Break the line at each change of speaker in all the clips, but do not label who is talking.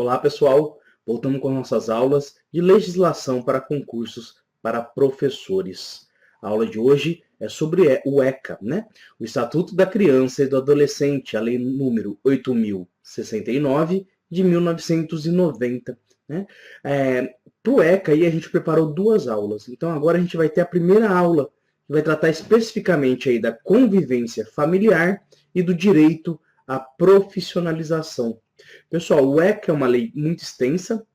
Olá, pessoal! Voltamos com nossas aulas de legislação para concursos para professores. A aula de hoje é sobre o ECA, né? O Estatuto da Criança e do Adolescente, a lei número 8.069 de 1990. Né? Para o ECA, aí, a gente preparou duas aulas. Então, agora a gente vai ter a primeira aula, que vai tratar especificamente aí da convivência familiar e do direito à profissionalização. Pessoal, o ECA é uma lei muito extensa,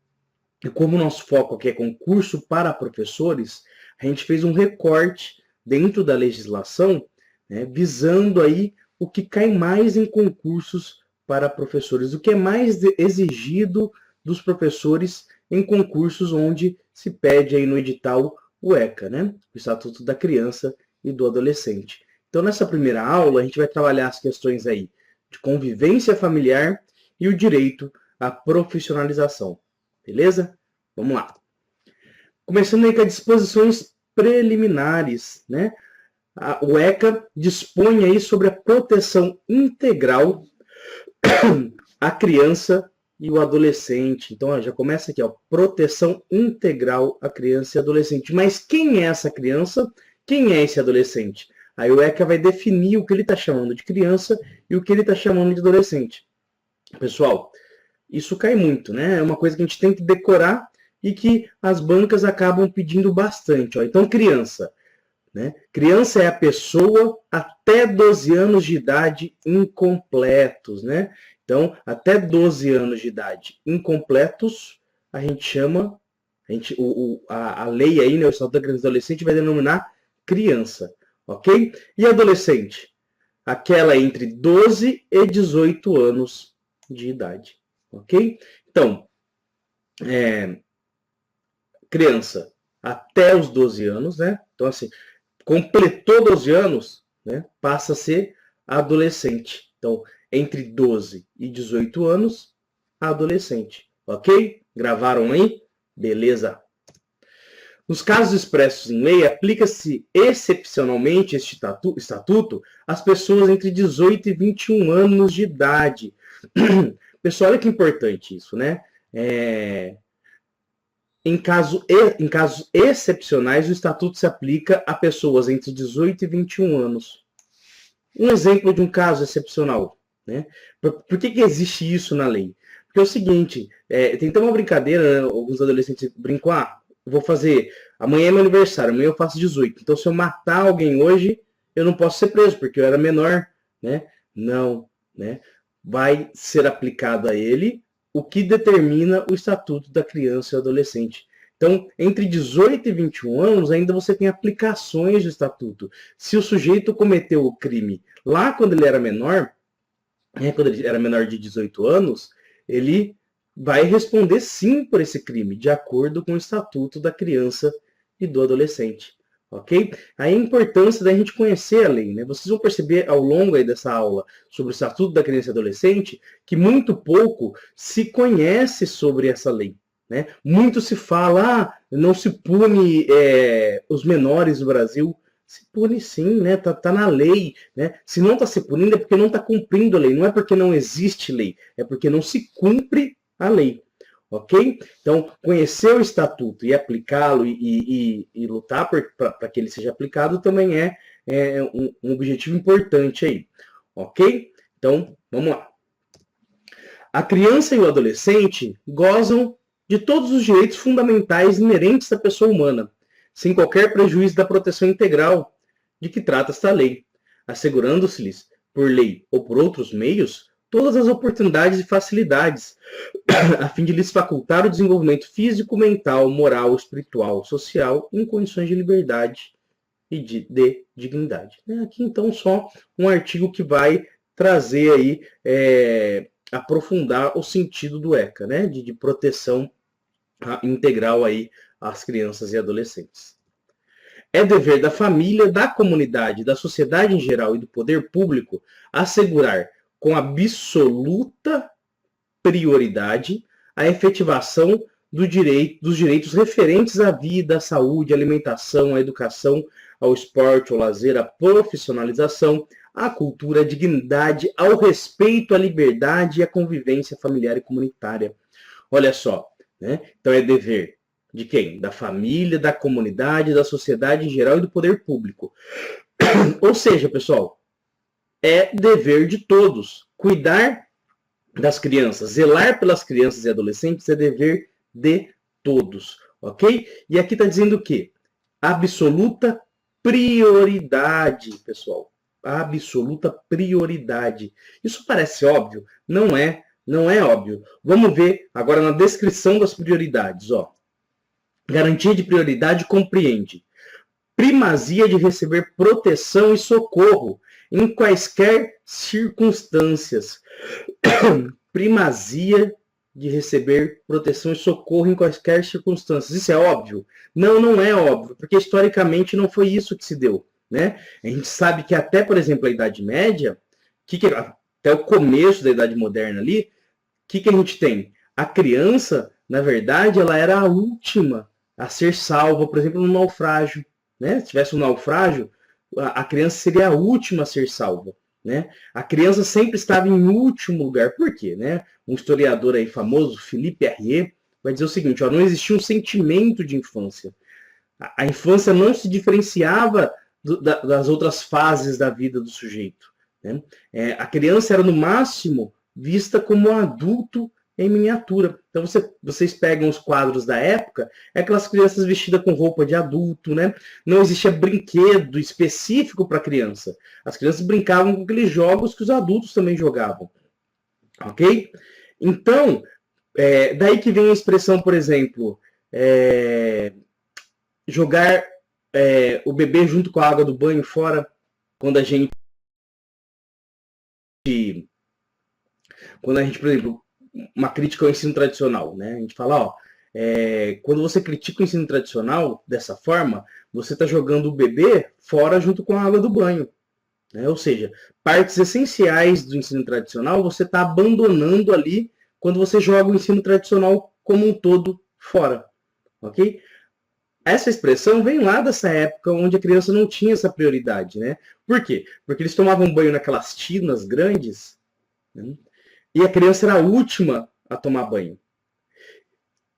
e como o nosso foco aqui é concurso para professores, a gente fez um recorte dentro da legislação, né, visando aí o que cai mais em concursos para professores, o que é mais exigido dos professores em concursos onde se pede aí no edital o ECA, né, o Estatuto da Criança e do Adolescente. Então, nessa primeira aula, a gente vai trabalhar as questões aí de convivência familiar e o direito à profissionalização. Beleza? Vamos lá. Começando aí com as disposições preliminares, né? O ECA dispõe aí sobre a proteção integral à criança e o adolescente. Então, ó, já começa aqui, ó, proteção integral à criança e adolescente. Mas quem é essa criança? Quem é esse adolescente? Aí o ECA vai definir o que ele está chamando de criança e o que ele está chamando de adolescente. Pessoal, isso cai muito, né? É uma coisa que a gente tem que decorar e que as bancas acabam pedindo bastante. Ó. Então, criança. Né? Criança é a pessoa até 12 anos de idade incompletos. Né? Então, até 12 anos de idade incompletos, a gente chama, a lei aí, né, o Estatuto da Criança e do Adolescente vai denominar criança. Ok? E adolescente? Aquela entre 12 e 18 anos de idade, ok? Então, criança até os 12 anos, né? Então, assim, completou 12 anos, né? Passa a ser adolescente. Então, entre 12 e 18 anos, adolescente, ok? Gravaram aí? Beleza. Nos casos expressos em lei, aplica-se excepcionalmente este estatuto às pessoas entre 18 e 21 anos de idade. Pessoal, olha que importante isso, né? Em casos excepcionais, o estatuto se aplica a pessoas entre 18 e 21 anos. Um exemplo de um caso excepcional, né? Por que existe isso na lei? Porque é o seguinte, tem até uma brincadeira, né? Alguns adolescentes brincam, vou fazer, amanhã é meu aniversário, amanhã eu faço 18, então se eu matar alguém hoje, eu não posso ser preso, porque eu era menor, né? Não, né? Vai ser aplicado a ele o que determina o Estatuto da Criança e Adolescente. Então, entre 18 e 21 anos, ainda você tem aplicações do Estatuto. Se o sujeito cometeu o crime lá quando ele era menor, quando ele era menor de 18 anos, ele vai responder sim por esse crime, de acordo com o Estatuto da Criança e do Adolescente. Ok? Aí a importância da gente conhecer a lei, né? Vocês vão perceber ao longo aí dessa aula sobre o Estatuto da Criança e Adolescente que muito pouco se conhece sobre essa lei. Né? Muito se fala, não se pune os menores do Brasil. Se pune sim, né? Tá na lei. Né? Se não está se punindo é porque não está cumprindo a lei. Não é porque não existe lei, é porque não se cumpre a lei. Ok? Então, conhecer o estatuto e aplicá-lo e lutar para que ele seja aplicado também é um objetivo importante aí. Ok? Então, vamos lá. A criança e o adolescente gozam de todos os direitos fundamentais inerentes à pessoa humana, sem qualquer prejuízo da proteção integral de que trata esta lei, assegurando-se-lhes, por lei ou por outros meios, todas as oportunidades e facilidades, a fim de lhes facultar o desenvolvimento físico, mental, moral, espiritual, social, em condições de liberdade e de dignidade. Aqui, então, só um artigo que vai trazer aí, aprofundar o sentido do ECA, né, de proteção integral aí às crianças e adolescentes. É dever da família, da comunidade, da sociedade em geral e do poder público assegurar com absoluta prioridade a efetivação dos direitos referentes à vida, à saúde, à alimentação, à educação, ao esporte, ao lazer, à profissionalização, à cultura, à dignidade, ao respeito, à liberdade e à convivência familiar e comunitária. Olha só, né? Então é dever de quem? Da família, da comunidade, da sociedade em geral e do poder público. Ou seja, pessoal, é dever de todos. Cuidar das crianças, zelar pelas crianças e adolescentes é dever de todos, ok? E aqui está dizendo o quê? Absoluta prioridade, pessoal. Absoluta prioridade. Isso parece óbvio? Não é, não é óbvio. Vamos ver agora na descrição das prioridades, ó. Garantia de prioridade compreende primazia de receber proteção e socorro em quaisquer circunstâncias. Primazia de receber proteção e socorro em quaisquer circunstâncias. Isso é óbvio? Não, não é óbvio, porque historicamente não foi isso que se deu, né? A gente sabe que até, por exemplo, a Idade Média, até o começo da Idade Moderna ali, o que a gente tem? A criança, na verdade, ela era a última a ser salva, por exemplo, no naufrágio, né? Se tivesse um naufrágio, a criança seria a última a ser salva, né? A criança sempre estava em último lugar. Por quê? Né? Um historiador aí famoso, Philippe Herrier, vai dizer o seguinte, ó, não existia um sentimento de infância. A infância não se diferenciava das outras fases da vida do sujeito, né? A criança era, no máximo, vista como um adulto em miniatura. Então vocês pegam os quadros da época, é aquelas crianças vestidas com roupa de adulto, né? Não existia brinquedo específico para criança. As crianças brincavam com aqueles jogos que os adultos também jogavam, ok? Então, daí que vem a expressão, por exemplo, jogar o bebê junto com a água do banho fora, quando a gente, por exemplo, uma crítica ao ensino tradicional, né? A gente fala, ó, quando você critica o ensino tradicional dessa forma, você está jogando o bebê fora junto com a água do banho, né? Ou seja, partes essenciais do ensino tradicional você está abandonando ali quando você joga o ensino tradicional como um todo fora, ok? Essa expressão vem lá dessa época onde a criança não tinha essa prioridade, né? Por quê? Porque eles tomavam banho naquelas tinas grandes, né? E a criança era a última a tomar banho.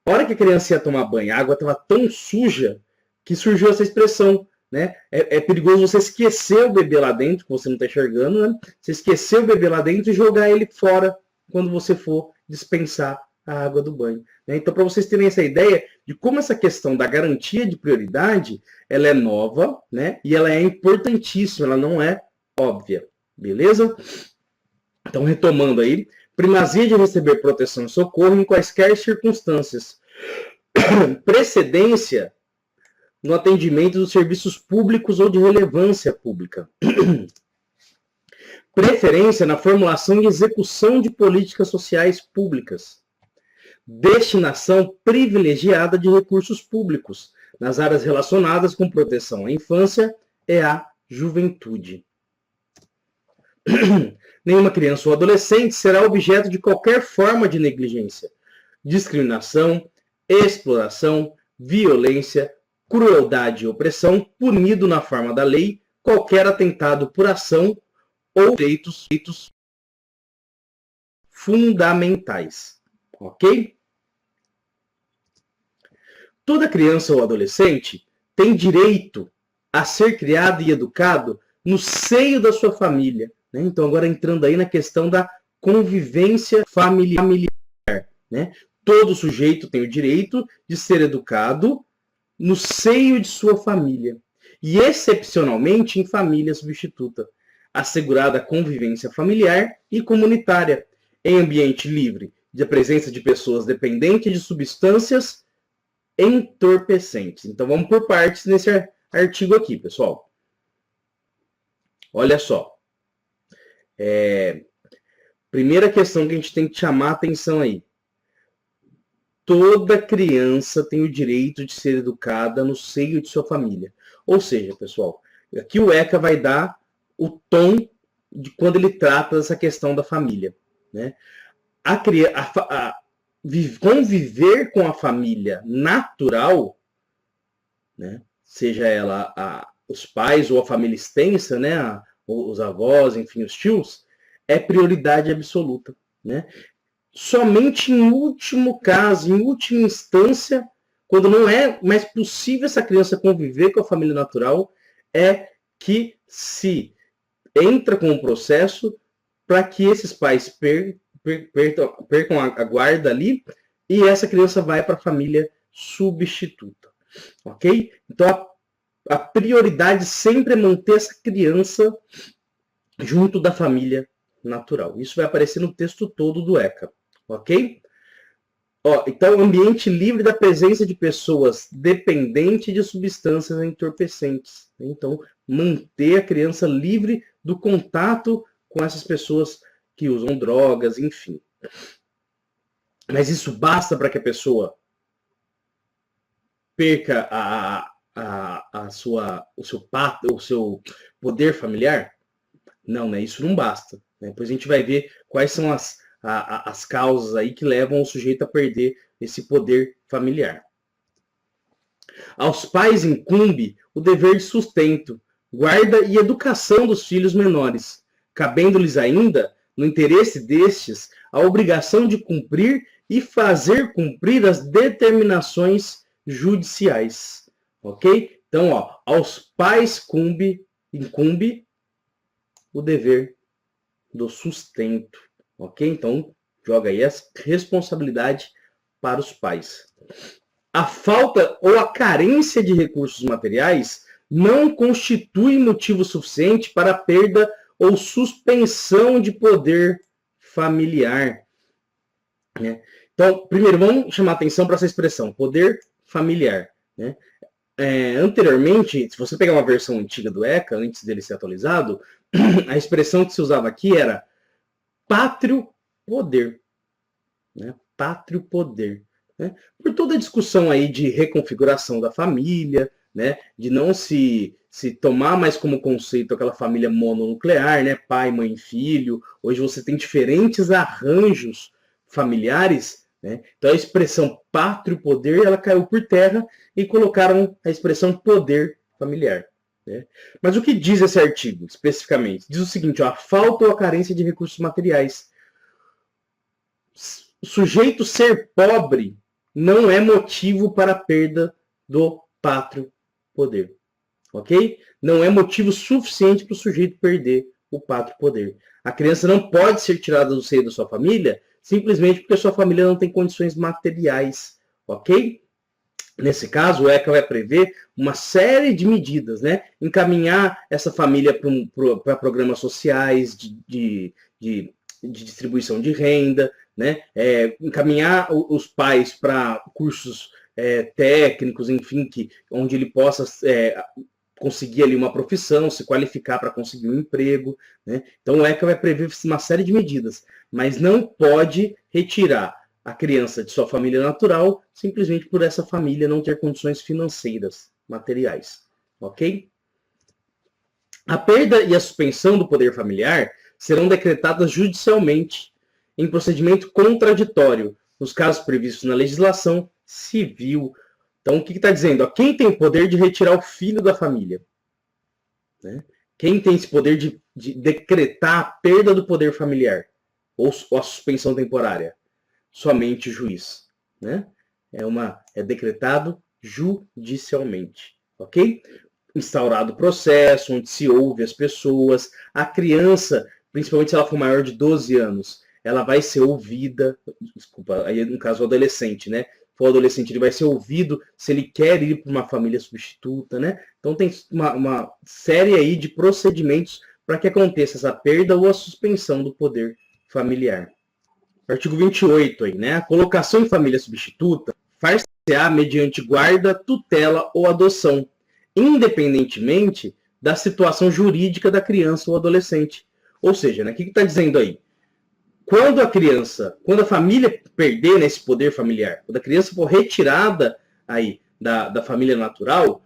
A hora que a criança ia tomar banho, a água estava tão suja que surgiu essa expressão, né? É perigoso você esquecer o bebê lá dentro, que você não está enxergando, né? Você esquecer o bebê lá dentro e jogar ele fora quando você for dispensar a água do banho, né? Então, para vocês terem essa ideia de como essa questão da garantia de prioridade, ela é nova, né? E ela é importantíssima, ela não é óbvia, beleza? Então, retomando aí, primazia de receber proteção e socorro em quaisquer circunstâncias. Precedência no atendimento dos serviços públicos ou de relevância pública. Preferência na formulação e execução de políticas sociais públicas. Destinação privilegiada de recursos públicos nas áreas relacionadas com proteção à infância e à juventude. Nenhuma criança ou adolescente será objeto de qualquer forma de negligência, discriminação, exploração, violência, crueldade e opressão, punido na forma da lei qualquer atentado por ação ou direitos fundamentais. Ok? Toda criança ou adolescente tem direito a ser criado e educado no seio da sua família, né? Então, agora entrando aí na questão da convivência familiar, né? Todo sujeito tem o direito de ser educado no seio de sua família e, excepcionalmente, em família substituta, assegurada a convivência familiar e comunitária, em ambiente livre da presença de pessoas dependentes de substâncias entorpecentes. Então, vamos por partes nesse artigo aqui, pessoal. Olha só. Primeira questão que a gente tem que chamar a atenção aí. Toda criança tem o direito de ser educada no seio de sua família. Ou seja, pessoal, aqui o ECA vai dar o tom de quando ele trata dessa questão da família, né? Conviver com a família natural, né? Seja ela os pais ou a família extensa, né? Os avós, enfim, os tios, é prioridade absoluta, né? somente em último caso, em última instância, quando não é mais possível essa criança conviver com a família natural, é que se entra com o processo para que esses pais percam a guarda ali e essa criança vai para a família substituta, ok? Então a prioridade sempre é manter essa criança junto da família natural. Isso vai aparecer no texto todo do ECA, ok? Então, ambiente livre da presença de pessoas dependentes de substâncias entorpecentes. Então, manter a criança livre do contato com essas pessoas que usam drogas, enfim. Mas isso basta para que a pessoa perca o seu poder familiar? Não, né? Isso não basta. Né? Depois a gente vai ver quais são as causas aí que levam o sujeito a perder esse poder familiar. Aos pais incumbe o dever de sustento, guarda e educação dos filhos menores, cabendo-lhes ainda, no interesse destes, a obrigação de cumprir e fazer cumprir as determinações judiciais. Ok? Então, aos pais incumbe o dever do sustento. Ok? Então, joga aí a responsabilidade para os pais. A falta ou a carência de recursos materiais não constitui motivo suficiente para a perda ou suspensão de poder familiar. Né? Então, primeiro, vamos chamar atenção para essa expressão, poder familiar. Né? Anteriormente, se você pegar uma versão antiga do ECA, antes dele ser atualizado, a expressão que se usava aqui era pátrio poder. Né? Pátrio poder. Né? Por toda a discussão aí de reconfiguração da família, né? De não se tomar mais como conceito aquela família mononuclear, né? Pai, mãe, filho. Hoje você tem diferentes arranjos familiares. Né? Então a expressão pátrio poder ela caiu por terra e colocaram a expressão poder familiar. Né? Mas o que diz esse artigo especificamente? Diz o seguinte, a falta ou a carência de recursos materiais. O sujeito ser pobre não é motivo para a perda do pátrio poder. Ok? Não é motivo suficiente para o sujeito perder o pátrio poder. A criança não pode ser tirada do seio da sua família simplesmente porque a sua família não tem condições materiais. Ok? Nesse caso, o ECA vai prever uma série de medidas, né? Encaminhar essa família para programas sociais de distribuição de renda, né? Encaminhar os pais para cursos técnicos, enfim, onde ele possa conseguir ali uma profissão, se qualificar para conseguir um emprego. Né? Então o ECA vai prever uma série de medidas, mas não pode retirar a criança de sua família natural simplesmente por essa família não ter condições financeiras, materiais. Ok? A perda e a suspensão do poder familiar serão decretadas judicialmente em procedimento contraditório, nos casos previstos na legislação civil. Então, o que está dizendo? Quem tem o poder de retirar o filho da família? Né? Quem tem esse poder de decretar a perda do poder familiar? Ou a suspensão temporária? Somente o juiz. Né? É decretado judicialmente. Ok? Instaurado o processo, onde se ouve as pessoas. A criança, principalmente se ela for maior de 12 anos, ela vai ser ouvida, desculpa, aí no caso o adolescente, né? O adolescente ele vai ser ouvido se ele quer ir para uma família substituta, né? Então tem uma série aí de procedimentos para que aconteça essa perda ou a suspensão do poder familiar. Artigo 28 aí, né? A colocação em família substituta far-se-á mediante guarda, tutela ou adoção, independentemente da situação jurídica da criança ou adolescente. Ou seja, né, o que está dizendo aí? Quando a família perder esse poder familiar, quando a criança for retirada aí da família natural,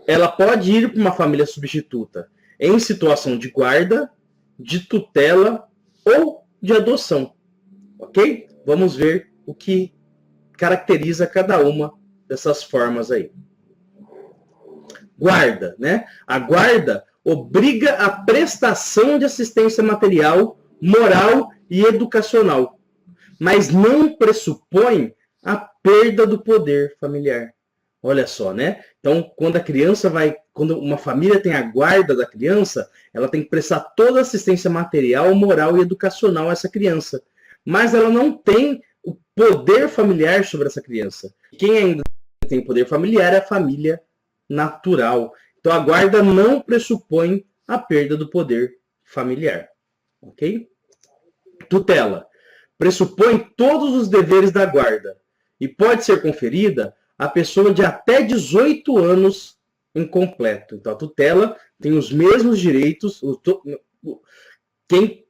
ela pode ir para uma família substituta em situação de guarda, de tutela ou de adoção. Ok? Vamos ver o que caracteriza cada uma dessas formas aí. Guarda, né? A guarda obriga a prestação de assistência material, moral e educacional, mas não pressupõe a perda do poder familiar. Olha só, né? Então, quando uma família tem a guarda da criança, ela tem que prestar toda a assistência material, moral e educacional a essa criança. Mas ela não tem o poder familiar sobre essa criança. Quem ainda tem poder familiar é a família natural. Então, a guarda não pressupõe a perda do poder familiar. Ok? Tutela. Pressupõe todos os deveres da guarda e pode ser conferida a pessoa de até 18 anos incompleto. Então, a tutela tem os mesmos direitos. Quem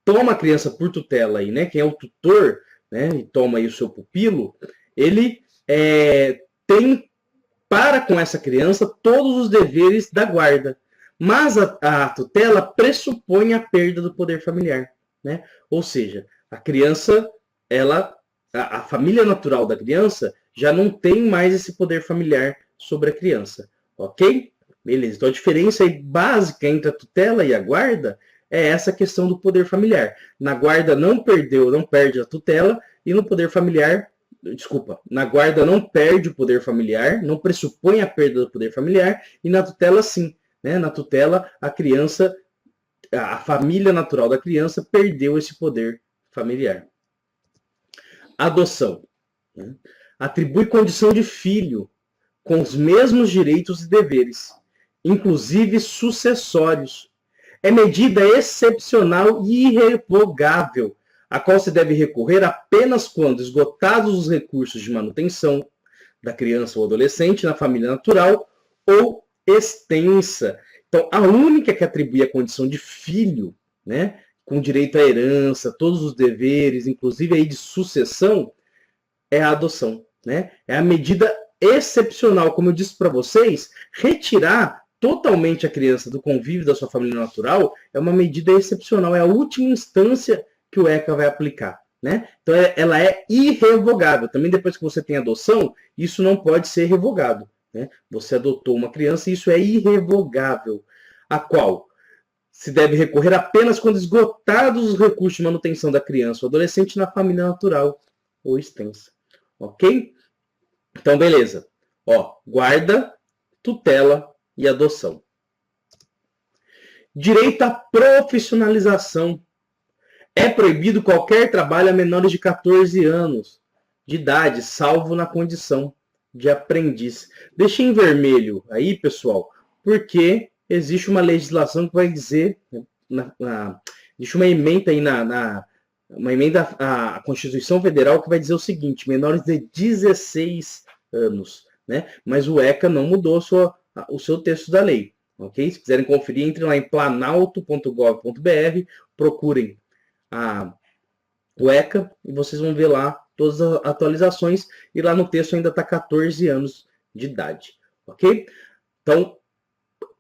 toma a criança por tutela, aí, né, quem é o tutor, né, e toma aí o seu pupilo, ele tem para com essa criança todos os deveres da guarda. Mas a tutela pressupõe a perda do poder familiar. Né? Ou seja, a criança, a família natural da criança já não tem mais esse poder familiar sobre a criança, ok? Beleza, então a diferença aí básica entre a tutela e a guarda é essa questão do poder familiar. Na guarda não perde a tutela, e no poder familiar, na guarda não perde o poder familiar, não pressupõe a perda do poder familiar, e na tutela sim, né? Na tutela a família natural da criança perdeu esse poder familiar. Adoção. Né? Atribui condição de filho com os mesmos direitos e deveres, inclusive sucessórios. É medida excepcional e irrevogável, a qual se deve recorrer apenas quando esgotados os recursos de manutenção da criança ou adolescente na família natural ou extensa. Então, a única que atribui a condição de filho, né, com direito à herança, todos os deveres, inclusive aí de sucessão, é a adoção. Né? É a medida excepcional, como eu disse para vocês, retirar totalmente a criança do convívio da sua família natural é uma medida excepcional, é a última instância que o ECA vai aplicar. Né? Então, ela é irrevogável. Também depois que você tem adoção, isso não pode ser revogado. Né? Você adotou uma criança e isso é irrevogável, a qual se deve recorrer apenas quando esgotados os recursos de manutenção da criança ou adolescente na família natural ou extensa. Ok? Então, beleza. Ó, guarda, tutela e adoção. Direito à profissionalização. É proibido qualquer trabalho a menores de 14 anos de idade, salvo na condição de aprendiz. Deixei em vermelho aí, pessoal, porque existe uma legislação que vai dizer, existe uma emenda aí uma emenda à Constituição Federal que vai dizer o seguinte: menores de 16 anos, né? Mas o ECA não mudou o seu texto da lei, ok? Se quiserem conferir, entrem lá em planalto.gov.br, procurem o ECA e vocês vão ver lá todas as atualizações, e lá no texto ainda está 14 anos de idade, ok? Então,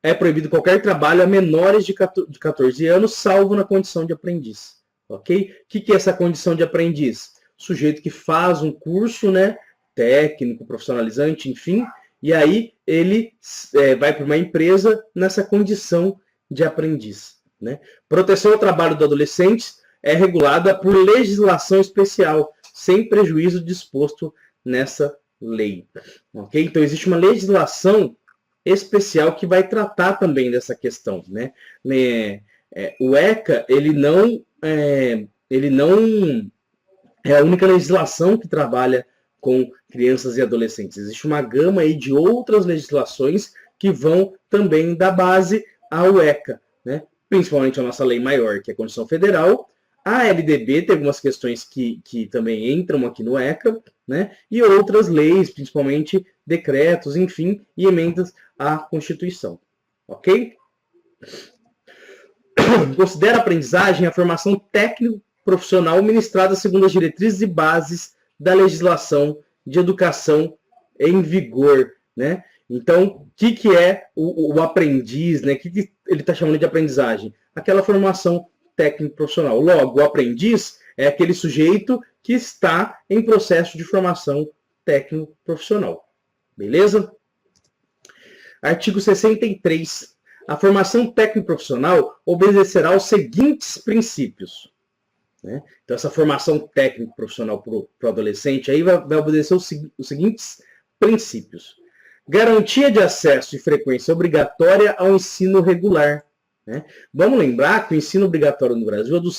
é proibido qualquer trabalho a menores de 14 anos, salvo na condição de aprendiz, ok? O que é essa condição de aprendiz? Sujeito que faz um curso, né, técnico, profissionalizante, enfim, e aí ele vai para uma empresa nessa condição de aprendiz, né? Proteção ao trabalho do adolescente é regulada por legislação especial, sem prejuízo disposto nessa lei. Ok? Então, existe uma legislação especial que vai tratar também dessa questão. Né? O ECA, ele não é a única legislação que trabalha com crianças e adolescentes. Existe uma gama aí de outras legislações que vão também dar base ao ECA, né? Principalmente a nossa lei maior, que é a Constituição Federal. A LDB tem algumas questões que também entram aqui no ECA, né? E outras leis, principalmente decretos, enfim, e emendas à Constituição. Ok? Considera a aprendizagem a formação técnico-profissional ministrada segundo as diretrizes e bases da legislação de educação em vigor, né? Então, o que é o aprendiz, né? O que ele está chamando de aprendizagem? Aquela formação técnico-profissional. Logo, o aprendiz é aquele sujeito que está em processo de formação técnico-profissional. Beleza? Artigo 63. A formação técnico-profissional obedecerá aos seguintes princípios. né? Então, essa formação técnica profissional para o adolescente aí vai obedecer os seguintes princípios. Garantia de acesso e frequência obrigatória ao ensino regular, né? Vamos lembrar que o ensino obrigatório no Brasil é dos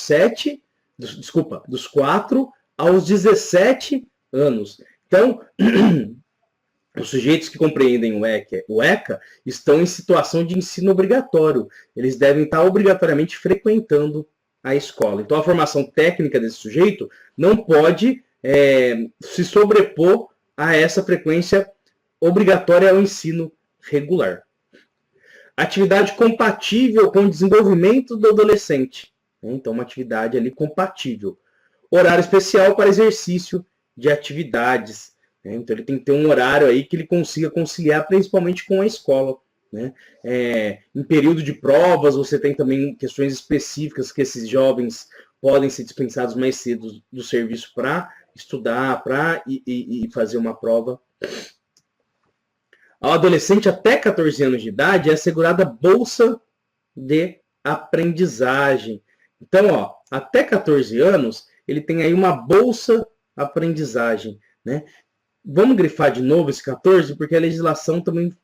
4 aos 17 anos. Então, os sujeitos que compreendem o ECA estão em situação de ensino obrigatório. Eles devem estar obrigatoriamente frequentando a escola. Então, a formação técnica desse sujeito não pode se sobrepor a essa frequência obrigatória ao ensino regular. Atividade compatível com o desenvolvimento do adolescente. Então, uma atividade ali compatível. Horário especial para exercício de atividades. Então, ele tem que ter um horário aí que ele consiga conciliar, principalmente com a escola. Né? Em período de provas, você tem também questões específicas que esses jovens podem ser dispensados mais cedo do serviço para estudar, para e fazer uma prova. Ao adolescente até 14 anos de idade é assegurada bolsa de aprendizagem. Então, até 14 anos, ele tem aí uma bolsa aprendizagem, né? Vamos grifar de novo esse 14, porque a legislação também,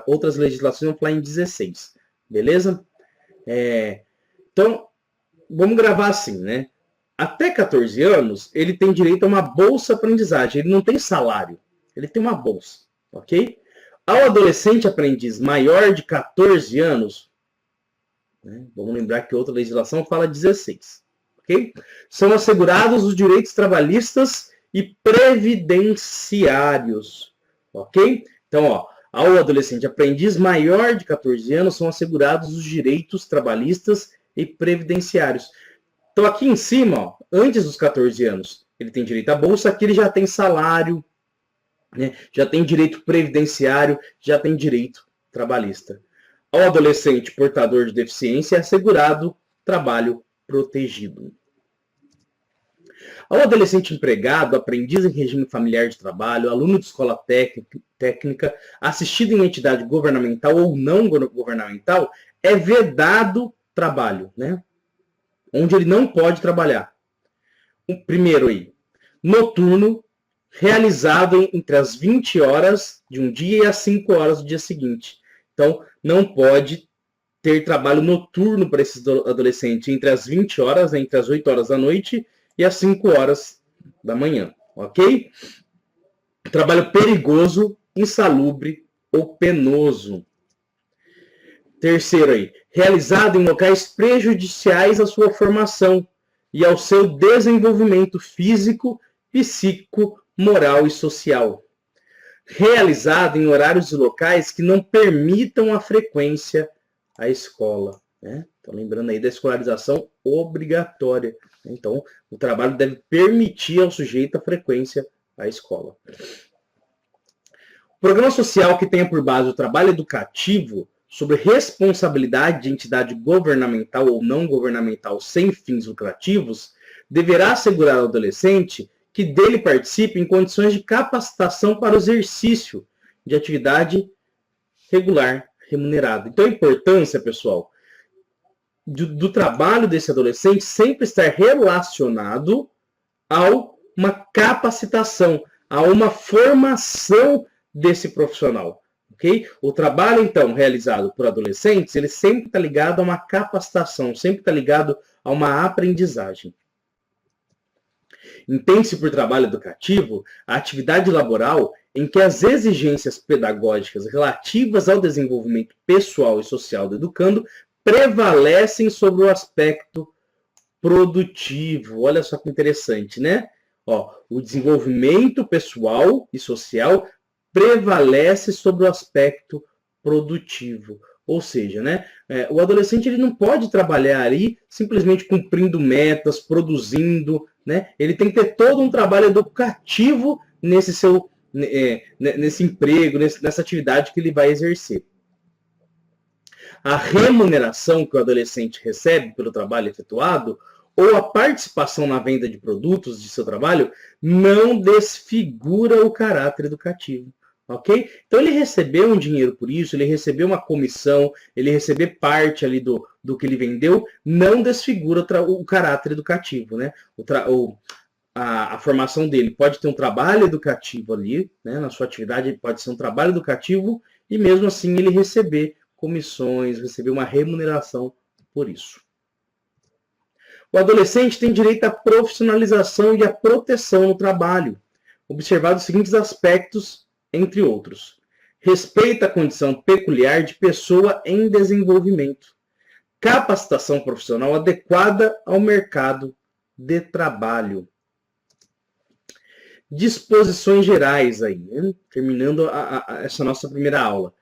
outras legislações vão falar em 16, beleza? Então, vamos gravar assim, né? Até 14 anos, ele tem direito a uma bolsa aprendizagem. Ele não tem salário, ele tem uma bolsa, ok? Ao adolescente aprendiz maior de 14 anos, né, vamos lembrar que outra legislação fala 16, ok? São assegurados os direitos trabalhistas e previdenciários, ok? Então, ao adolescente aprendiz maior de 14 anos são assegurados os direitos trabalhistas e previdenciários. Então, aqui em cima, antes dos 14 anos, ele tem direito à bolsa, aqui ele já tem salário, né? Já tem direito previdenciário, já tem direito trabalhista. Ao adolescente portador de deficiência é assegurado trabalho protegido. Ao adolescente empregado, aprendiz em regime familiar de trabalho, aluno de escola técnica, assistido em entidade governamental ou não governamental, é vedado trabalho, né? Onde ele não pode trabalhar. O primeiro aí, noturno, realizado entre as 20 horas de um dia e as 5 horas do dia seguinte. Então, não pode ter trabalho noturno para esses adolescentes entre as 20 horas, entre as 8 horas da noite e as 5 horas da manhã, ok? Trabalho perigoso, insalubre ou penoso. Terceiro aí, realizado em locais prejudiciais à sua formação e ao seu desenvolvimento físico, psíquico, moral e social. Realizado em horários e locais que não permitam a frequência à escola, né? Então, lembrando aí da escolarização obrigatória. Então, o trabalho deve permitir ao sujeito a frequência à escola. O programa social que tenha por base o trabalho educativo sobre responsabilidade de entidade governamental ou não governamental sem fins lucrativos deverá assegurar ao adolescente que dele participe em condições de capacitação para o exercício de atividade regular remunerada. Então, a importância, pessoal, do trabalho desse adolescente sempre estar relacionado a uma capacitação, a uma formação desse profissional. Okay? O trabalho, então, realizado por adolescentes, ele sempre está ligado a uma capacitação, sempre está ligado a uma aprendizagem. Entende-se por trabalho educativo a atividade laboral em que as exigências pedagógicas relativas ao desenvolvimento pessoal e social do educando prevalecem sobre o aspecto produtivo. Olha só que interessante, né? O desenvolvimento pessoal e social prevalece sobre o aspecto produtivo. Ou seja, né, o adolescente ele não pode trabalhar ali simplesmente cumprindo metas, produzindo, né? Ele tem que ter todo um trabalho educativo nesse emprego, nessa atividade que ele vai exercer. A remuneração que o adolescente recebe pelo trabalho efetuado ou a participação na venda de produtos de seu trabalho não desfigura o caráter educativo. Ok? Então ele recebeu um dinheiro por isso, ele recebeu uma comissão, ele recebeu parte ali do do que ele vendeu não desfigura o caráter educativo, né? A formação dele pode ter um trabalho educativo ali, né? Na sua atividade pode ser um trabalho educativo e mesmo assim ele receber comissões, receber uma remuneração por isso. O adolescente tem direito à profissionalização e à proteção no trabalho, observados os seguintes aspectos, entre outros. Respeito à condição peculiar de pessoa em desenvolvimento. Capacitação profissional adequada ao mercado de trabalho. Disposições gerais aí, né? Terminando essa nossa primeira aula.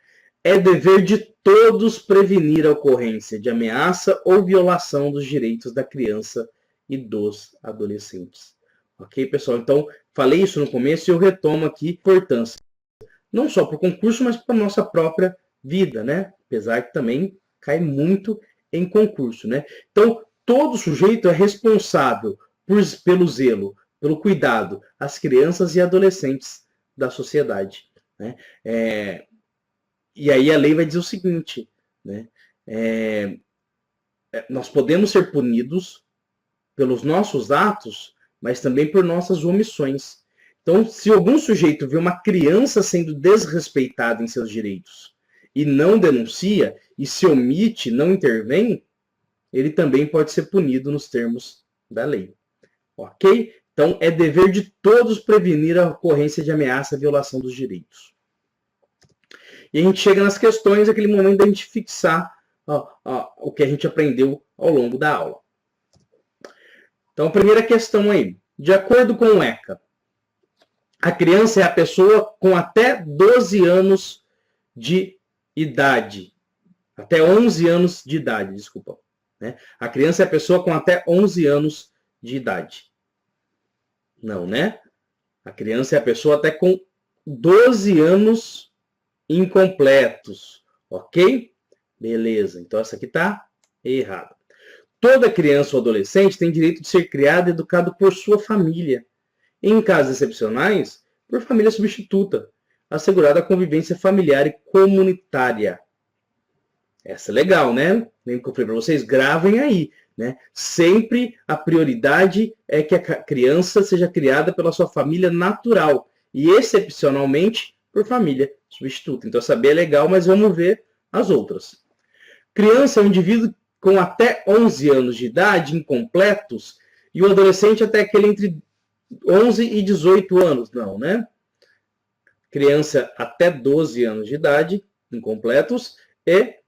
É dever de todos prevenir a ocorrência de ameaça ou violação dos direitos da criança e dos adolescentes. Ok, pessoal? Então, falei isso no começo e eu retomo aqui a importância. Não só para o concurso, mas para a nossa própria vida, né? Apesar que também cai muito em concurso, né? Então, todo sujeito é responsável pelo zelo, pelo cuidado às crianças e adolescentes da sociedade, né? E aí a lei vai dizer o seguinte, né? Nós podemos ser punidos pelos nossos atos, mas também por nossas omissões. Então, se algum sujeito vê uma criança sendo desrespeitada em seus direitos e não denuncia, e se omite, não intervém, ele também pode ser punido nos termos da lei. Ok? Então, é dever de todos prevenir a ocorrência de ameaça e violação dos direitos. E a gente chega nas questões, aquele momento da gente fixar o que a gente aprendeu ao longo da aula. Então, a primeira questão aí. De acordo com o ECA, a criança é a pessoa com até 12 anos de idade. Até 11 anos de idade, desculpa. Né? A criança é a pessoa com até 11 anos de idade. Não, né? A criança é a pessoa até com 12 anos incompletos. Ok? Beleza. Então, essa aqui está errada. Toda criança ou adolescente tem direito de ser criado e educado por sua família. Em casos excepcionais, por família substituta, assegurada a convivência familiar e comunitária. Essa é legal, né? Lembra que eu falei para vocês? Gravem aí, né? Sempre a prioridade é que a criança seja criada pela sua família natural e, excepcionalmente, por família substituta. Então, saber é legal, mas vamos ver as outras. Criança é um indivíduo com até 11 anos de idade, incompletos, e o adolescente até aquele entre 11 e 18 anos, não, né? Criança até 12 anos de idade, incompletos, e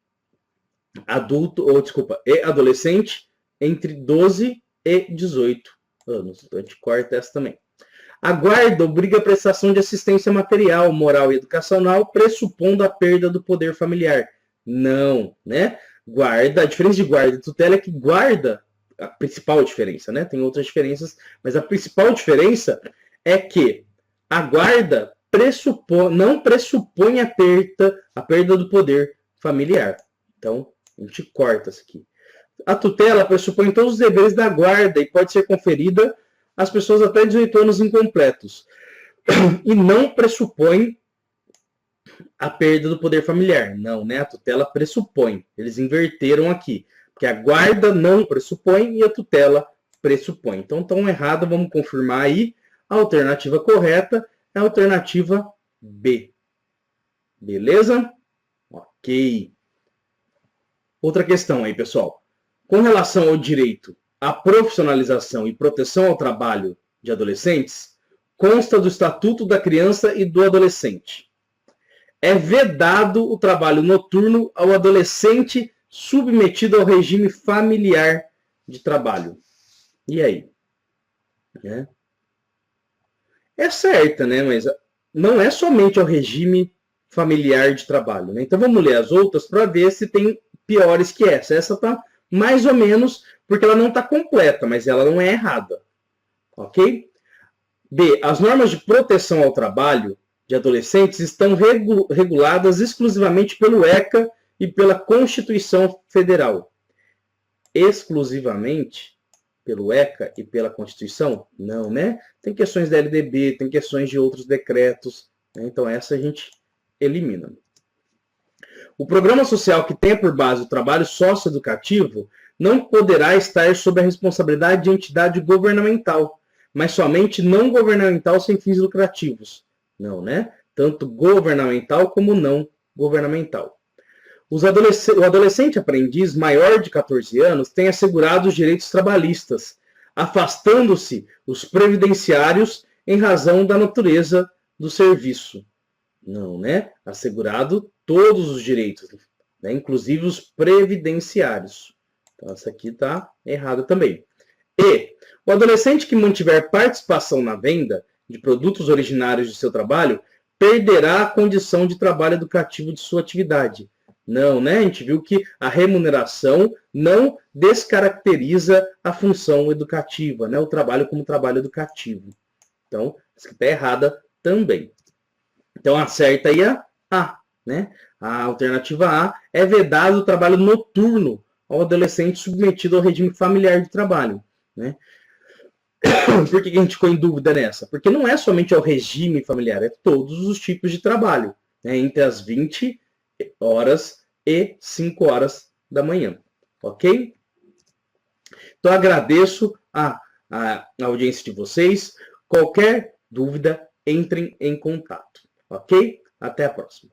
adolescente entre 12 e 18 anos. Então a gente corta essa também. A guarda obriga a prestação de assistência material, moral e educacional, pressupondo a perda do poder familiar. Não, né? Guarda, a diferença de guarda e tutela é que guarda, a principal diferença, né? Tem outras diferenças, mas a principal diferença é que a guarda não pressupõe a perda do poder familiar. Então, a gente corta isso aqui. A tutela pressupõe todos os deveres da guarda e pode ser conferida às pessoas até 18 anos incompletos. E não pressupõe a perda do poder familiar. Não, né? A tutela pressupõe. Eles inverteram aqui. Porque a guarda não pressupõe e a tutela pressupõe. Então, estão errado. Vamos confirmar aí. A alternativa correta é a alternativa B. Beleza? Ok. Outra questão aí, pessoal. Com relação ao direito à profissionalização e proteção ao trabalho de adolescentes, consta do Estatuto da Criança e do Adolescente. É vedado o trabalho noturno ao adolescente submetido ao regime familiar de trabalho. E aí? É certa, né? Mas não é somente ao regime familiar de trabalho, né? Então vamos ler as outras para ver se tem piores que essa. Essa está mais ou menos, porque ela não está completa, mas ela não é errada. Ok? B. As normas de proteção ao trabalho de adolescentes estão reguladas exclusivamente pelo ECA e pela Constituição Federal. Exclusivamente pelo ECA e pela Constituição? Não, né? Tem questões da LDB, tem questões de outros decretos, né? Então essa a gente elimina. O programa social que tenha por base o trabalho socioeducativo não poderá estar sob a responsabilidade de entidade governamental, mas somente não governamental sem fins lucrativos. Não, né? Tanto governamental como não governamental. O adolescente aprendiz maior de 14 anos tem assegurados os direitos trabalhistas, afastando-se os previdenciários em razão da natureza do serviço. Não, né? Assegurado todos os direitos, né? Inclusive os previdenciários. Então, essa aqui está errada também. E o adolescente que mantiver participação na venda de produtos originários de seu trabalho perderá a condição de trabalho educativo de sua atividade. Não, né? A gente viu que a remuneração não descaracteriza a função educativa, né? O trabalho como trabalho educativo. Então, essa está errada também. Então, acerta aí a A, né? A alternativa A é vedado o trabalho noturno ao adolescente submetido ao regime familiar de trabalho, né? Por que a gente ficou em dúvida nessa? Porque não é somente ao regime familiar, é todos os tipos de trabalho, né? Entre as 20 horas e 5 horas da manhã, ok? Então, agradeço a audiência de vocês. Qualquer dúvida, entrem em contato, ok? Até a próxima.